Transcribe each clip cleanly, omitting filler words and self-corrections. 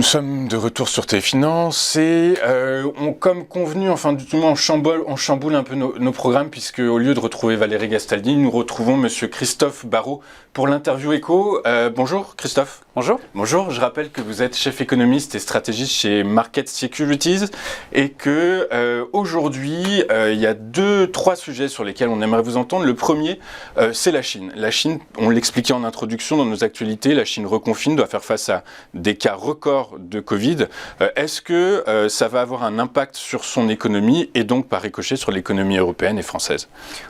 sommes de retour sur Téléfinance et comme convenu, enfin du moins on chamboule un peu nos programmes puisque au lieu de retrouver Valérie Gastaldi, nous retrouvons Monsieur Christophe Barraud pour l'interview éco. Bonjour Christophe. Bonjour. Bonjour, je rappelle que vous êtes chef économiste et stratégiste chez Market Securities et que aujourd'hui il y a 2-3 sujets sur lesquels on aimerait vous entendre. Le premier, c'est la Chine. La Chine, on l'expliquait en introduction dans nos actualités, la Chine reconfine, doit faire face à des cas records de Covid. Est-ce que ça va avoir un impact sur son économie et donc par ricochet sur l'économie européenne et française?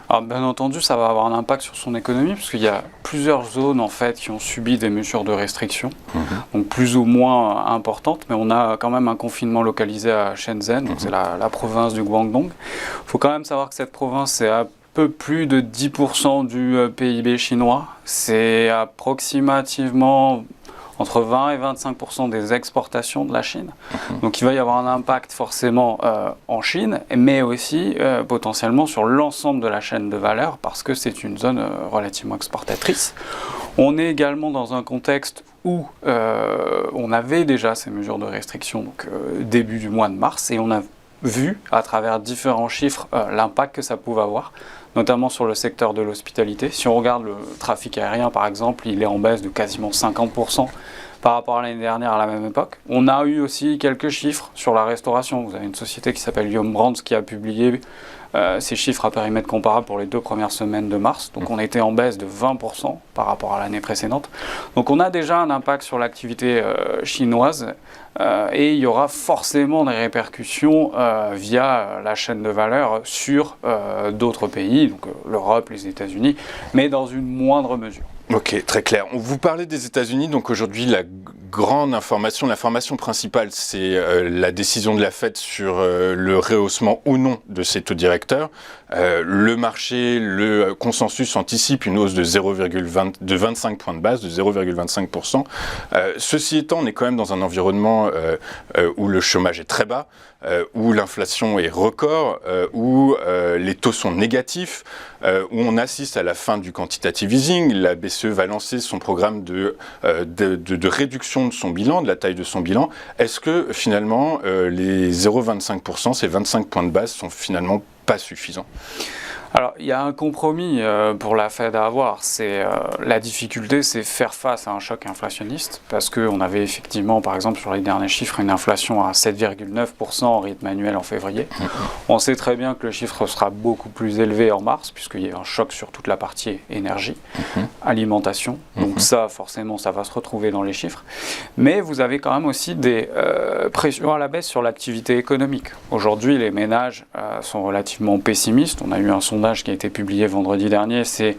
Alors bien entendu, ça va avoir un impact sur son économie puisqu'il y a plusieurs zones en fait qui ont subi des mesures de restriction. Donc plus ou moins importante, mais on a quand même un confinement localisé à Shenzhen, donc c'est la province du Guangdong. Il faut quand même savoir que cette province, c'est un peu plus de 10% du PIB chinois. C'est approximativement entre 20 et 25% des exportations de la Chine. Donc il va y avoir un impact forcément en Chine, mais aussi potentiellement sur l'ensemble de la chaîne de valeur, parce que c'est une zone relativement exportatrice. On est également dans un contexte où on avait déjà ces mesures de restriction donc, début du mois de mars, et on a vu à travers différents chiffres l'impact que ça pouvait avoir, notamment sur le secteur de l'hospitalité. Si on regarde le trafic aérien par exemple, il est en baisse de quasiment 50% par rapport à l'année dernière à la même époque. On a eu aussi quelques chiffres sur la restauration. Vous avez une société qui s'appelle Yum Brands qui a publié ces chiffres à périmètre comparable pour les 2 premières semaines de mars. Donc on était en baisse de 20% par rapport à l'année précédente. Donc on a déjà un impact sur l'activité chinoise et il y aura forcément des répercussions via la chaîne de valeur sur d'autres pays, donc l'Europe, les États-Unis, mais dans une moindre mesure. Ok, très clair. Vous parlez des États-Unis, donc aujourd'hui la grande information, l'information principale, c'est la décision de la Fed sur le rehaussement ou non de ses taux directeurs. Le marché, le consensus anticipe une hausse de 25 points de base, de 0,25%. Ceci étant, on est quand même dans un environnement où le chômage est très bas, où l'inflation est record, où les taux sont négatifs, où on assiste à la fin du quantitative easing. La BCE va lancer son programme de réduction de son bilan, de la taille de son bilan. Est-ce que finalement les 0,25%, ces 25 points de base sont finalement pas suffisants? Alors, il y a un compromis pour la Fed à avoir. La difficulté, c'est faire face à un choc inflationniste, parce qu'on avait effectivement, par exemple, sur les derniers chiffres, une inflation à 7,9% en rythme annuel en février. On sait très bien que le chiffre sera beaucoup plus élevé en mars, puisqu'il y a un choc sur toute la partie énergie, alimentation. Donc ça, forcément, ça va se retrouver dans les chiffres. Mais vous avez quand même aussi des pressions à la baisse sur l'activité économique. Aujourd'hui, les ménages sont relativement pessimistes. On a eu un sondage qui a été publié vendredi dernier, c'est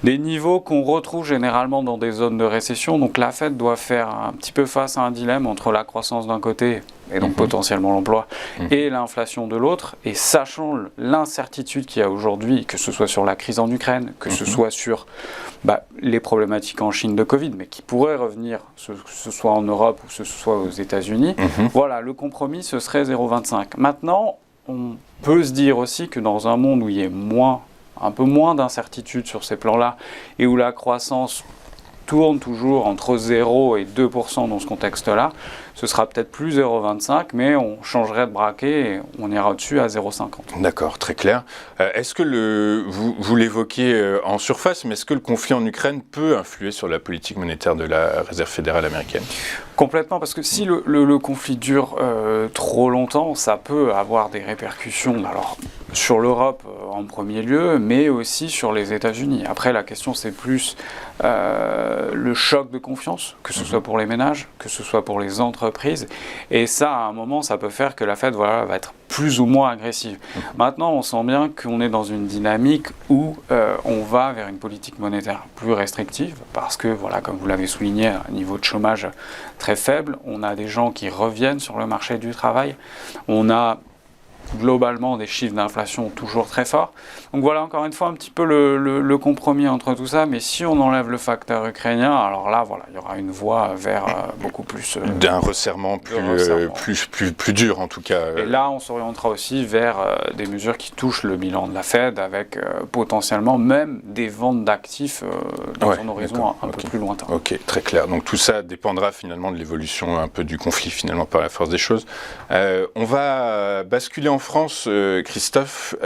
des niveaux qu'on retrouve généralement dans des zones de récession. Donc la Fed doit faire un petit peu face à un dilemme entre la croissance d'un côté, et donc potentiellement l'emploi, et l'inflation de l'autre. Et sachant l'incertitude qu'il y a aujourd'hui, que ce soit sur la crise en Ukraine, que ce soit sur les problématiques en Chine de Covid, mais qui pourraient revenir, que ce soit en Europe ou que ce soit aux États-Unis, voilà, le compromis, ce serait 0,25. Maintenant, on peut se dire aussi que dans un monde où il y a un peu moins d'incertitude sur ces plans-là et où la croissance tourne toujours entre 0 et 2% dans ce contexte-là, ce sera peut-être plus 0,25, mais on changerait de braquet et on ira au-dessus à 0,50. D'accord, très clair. Est-ce que vous l'évoquez en surface, mais est-ce que le conflit en Ukraine peut influer sur la politique monétaire de la Réserve fédérale américaine? Complètement, parce que si le conflit dure trop longtemps, ça peut avoir des répercussions alors, sur l'Europe en premier lieu, mais aussi sur les États-Unis. Après, la question, c'est plus le choc de confiance, que ce soit pour les ménages, que ce soit pour les entreprises. Et ça, à un moment, ça peut faire que la Fed va être plus ou moins agressive. Maintenant, on sent bien qu'on est dans une dynamique où on va vers une politique monétaire plus restrictive, parce que, voilà, comme vous l'avez souligné, un niveau de chômage très faible, on a des gens qui reviennent sur le marché du travail, on a globalement des chiffres d'inflation toujours très forts. Donc voilà, encore une fois, un petit peu le compromis entre tout ça. Mais si on enlève le facteur ukrainien, alors là, voilà, il y aura une voie vers beaucoup plus... d'un resserrement plus dur, en tout cas. Et là, on s'orientera aussi vers des mesures qui touchent le bilan de la Fed, avec potentiellement même des ventes d'actifs dans un horizon un peu plus lointain. Ok, très clair. Donc tout ça dépendra finalement de l'évolution un peu du conflit, finalement, par la force des choses. On va basculer en France, Christophe.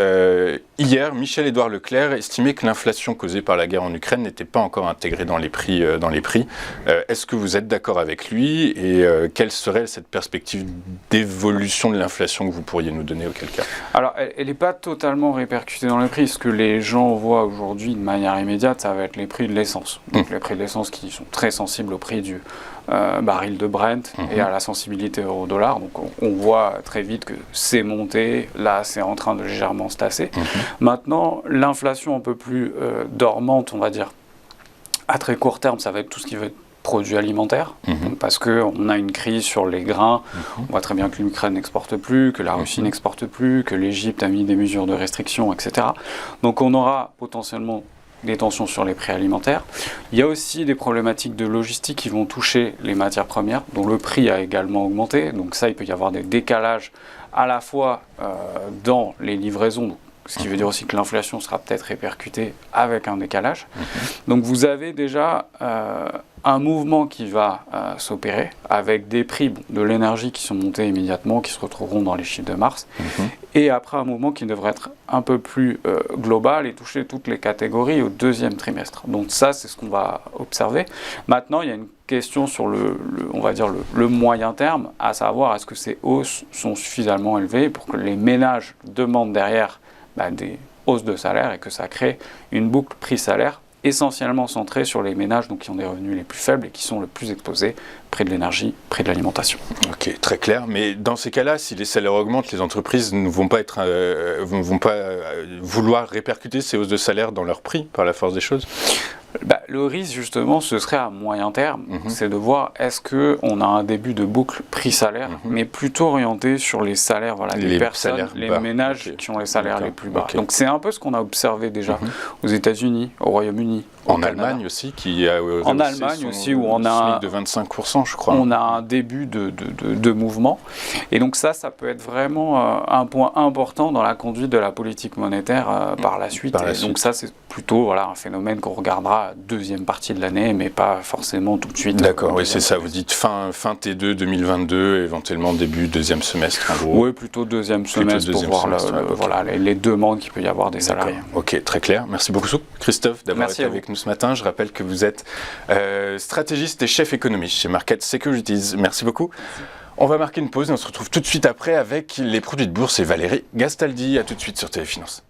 Hier, Michel-Édouard Leclerc estimait que l'inflation causée par la guerre en Ukraine n'était pas encore intégrée dans les prix. Est-ce que vous êtes d'accord avec lui et quelle serait cette perspective d'évolution de l'inflation que vous pourriez nous donner auquel cas? Alors, elle n'est pas totalement répercutée dans les prix. Ce que les gens voient aujourd'hui de manière immédiate, ça va être les prix de l'essence. Donc les prix de l'essence qui sont très sensibles au prix du baril de Brent et à la sensibilité euro-dollar. Donc on voit très vite que c'est monté, là c'est en train de légèrement se tasser. Maintenant, l'inflation un peu plus dormante, on va dire, à très court terme, ça va être tout ce qui va être produits alimentaires, parce qu'on a une crise sur les grains. On voit très bien que l'Ukraine n'exporte plus, que la Russie n'exporte plus, que l'Égypte a mis des mesures de restriction, etc. Donc on aura potentiellement des tensions sur les prix alimentaires. Il y a aussi des problématiques de logistique qui vont toucher les matières premières, dont le prix a également augmenté. Donc ça, il peut y avoir des décalages à la fois dans les livraisons, ce qui veut dire aussi que l'inflation sera peut-être répercutée avec un décalage. Donc vous avez déjà un mouvement qui va s'opérer avec des prix de l'énergie qui sont montés immédiatement, qui se retrouveront dans les chiffres de mars, et après un mouvement qui devrait être un peu plus global et toucher toutes les catégories au deuxième trimestre. Donc ça, c'est ce qu'on va observer. Maintenant, il y a une question sur on va dire le moyen terme, à savoir est-ce que ces hausses sont suffisamment élevées pour que les ménages demandent derrière des hausses de salaire et que ça crée une boucle prix-salaire essentiellement centrée sur les ménages donc, qui ont des revenus les plus faibles et qui sont le plus exposés prix de l'énergie, prix de l'alimentation. Ok, très clair. Mais dans ces cas-là, si les salaires augmentent, les entreprises ne vont pas vouloir répercuter ces hausses de salaire dans leurs prix par la force des choses? Le risque, justement, ce serait à moyen terme, c'est de voir est-ce qu'on a un début de boucle prix-salaire, mais plutôt orienté sur les salaires des personnes, les ménages qui ont les salaires les plus bas. Donc c'est un peu ce qu'on a observé déjà aux États-Unis, au Royaume-Uni, en Allemagne aussi, qui a en Allemagne aussi, où on a de 25%, je crois. On a un début de mouvement. Et donc ça peut être vraiment un point important dans la conduite de la politique monétaire par la suite. Donc ça, c'est plutôt un phénomène qu'on regardera deuxième partie de l'année, mais pas forcément tout de suite. D'accord, oui, c'est ça. Vous dites fin T2 2022, éventuellement début deuxième semestre, en gros. Oui, plutôt deuxième semestre pour voir les demandes qu'il peut y avoir des salariés. Ok, très clair. Merci beaucoup, Christophe, d'avoir été avec nous ce matin. Je rappelle que vous êtes stratégiste et chef économiste chez Market Securities. Merci beaucoup. On va marquer une pause et on se retrouve tout de suite après avec les produits de bourse et Valérie Gastaldi. À tout de suite sur Téléfinance.